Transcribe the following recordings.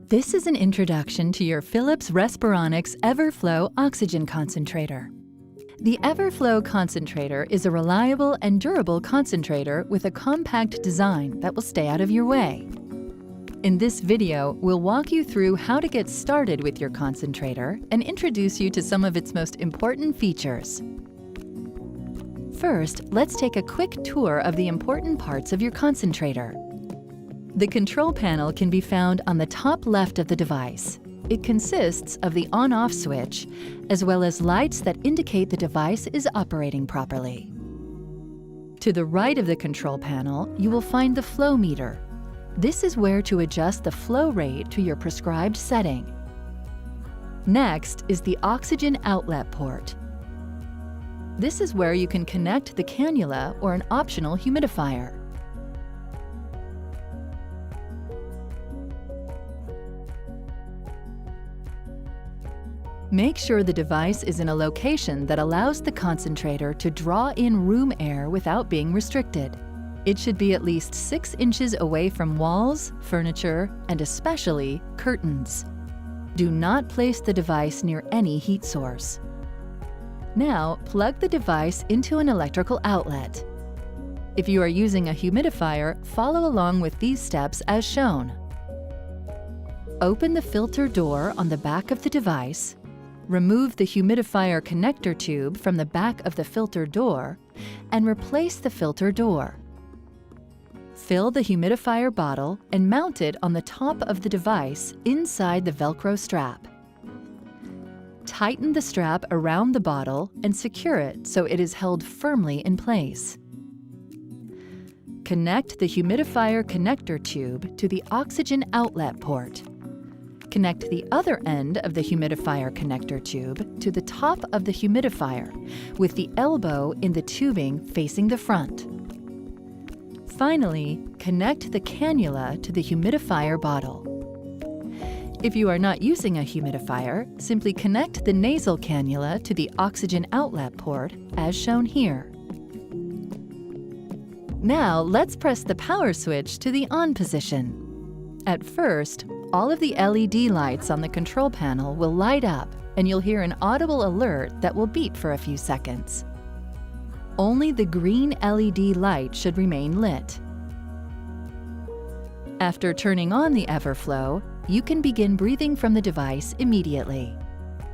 This is an introduction to your Philips Respironics EverFlo Oxygen Concentrator. The EverFlo Concentrator is a reliable and durable concentrator with a compact design that will stay out of your way. In this video, we'll walk you through how to get started with your concentrator and introduce you to some of its most important features. First, let's take a quick tour of the important parts of your concentrator. The control panel can be found on the top left of the device. It consists of the on-off switch, as well as lights that indicate the device is operating properly. To the right of the control panel, you will find the flow meter. This is where to adjust the flow rate to your prescribed setting. Next is the oxygen outlet port. This is where you can connect the cannula or an optional humidifier. Make sure the device is in a location that allows the concentrator to draw in room air without being restricted. It should be at least 6 inches away from walls, furniture, and especially curtains. Do not place the device near any heat source. Now, plug the device into an electrical outlet. If you are using a humidifier, follow along with these steps as shown. Open the filter door on the back of the device. Remove the humidifier connector tube from the back of the filter door and replace the filter door. Fill the humidifier bottle and mount it on the top of the device inside the Velcro strap. Tighten the strap around the bottle and secure it so it is held firmly in place. Connect the humidifier connector tube to the oxygen outlet port. Connect the other end of the humidifier connector tube to the top of the humidifier, with the elbow in the tubing facing the front. Finally, connect the cannula to the humidifier bottle. If you are not using a humidifier, simply connect the nasal cannula to the oxygen outlet port, as shown here. Now, let's press the power switch to the on position. At first, all of the LED lights on the control panel will light up, and you'll hear an audible alert that will beep for a few seconds. Only the green LED light should remain lit. After turning on the EverFlo, you can begin breathing from the device immediately.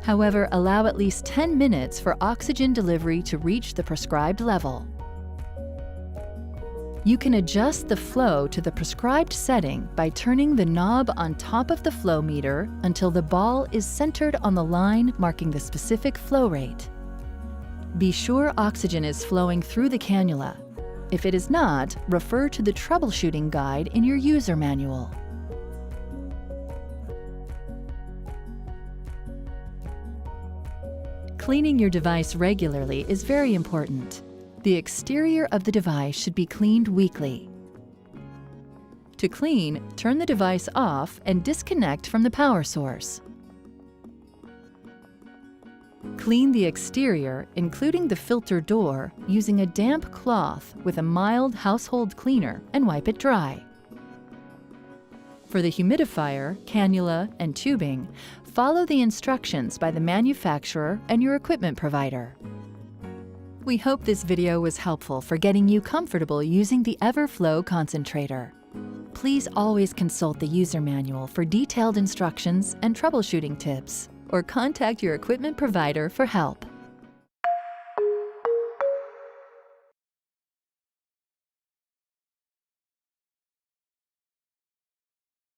However, allow at least 10 minutes for oxygen delivery to reach the prescribed level. You can adjust the flow to the prescribed setting by turning the knob on top of the flow meter until the ball is centered on the line marking the specific flow rate. Be sure oxygen is flowing through the cannula. If it is not, refer to the troubleshooting guide in your user manual. Cleaning your device regularly is very important. The exterior of the device should be cleaned weekly. To clean, turn the device off and disconnect from the power source. Clean the exterior, including the filter door, using a damp cloth with a mild household cleaner and wipe it dry. For the humidifier, cannula, and tubing, follow the instructions by the manufacturer and your equipment provider. We hope this video was helpful for getting you comfortable using the EverFlo Concentrator. Please always consult the user manual for detailed instructions and troubleshooting tips, or contact your equipment provider for help.